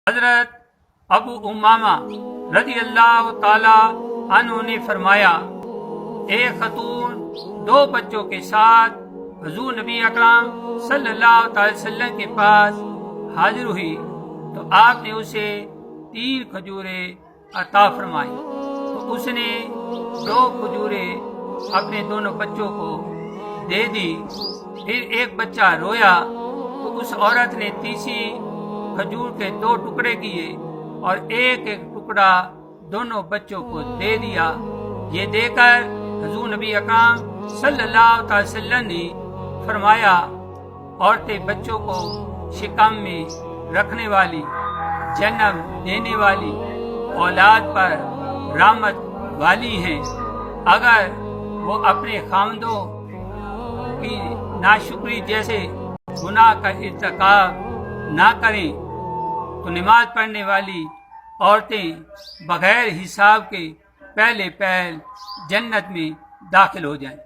حضرت ابو امامہ رضی اللہ تعالی عنہ نے فرمایا، ایک خاتون دو بچوں کے ساتھ حضور نبی اکرم صلی اللہ علیہ وسلم کے پاس حاضر ہوئی تو آپ نے اسے 3 کھجوریں عطا فرمائی، تو اس نے 2 کھجوریں اپنے دونوں بچوں کو دے دی۔ پھر ایک بچہ رویا تو اس عورت نے تیسری کھجور کے 2 ٹکڑے کیے اور ایک ٹکڑا دونوں بچوں کو دے دیا۔ یہ دے کر حضور نبی اکرم صلی اللہ علیہ وسلم نے فرمایا، عورتیں بچوں کو شکم میں رکھنے والی، جنم دینے والی، اولاد پر رحمت والی ہیں۔ اگر وہ اپنے خاوندوں کی ناشکری جیسے گناہ کا ارتکاب نہ کریں تو نماز پڑھنے والی عورتیں بغیر حساب کے پہلے جنت میں داخل ہو جائیں۔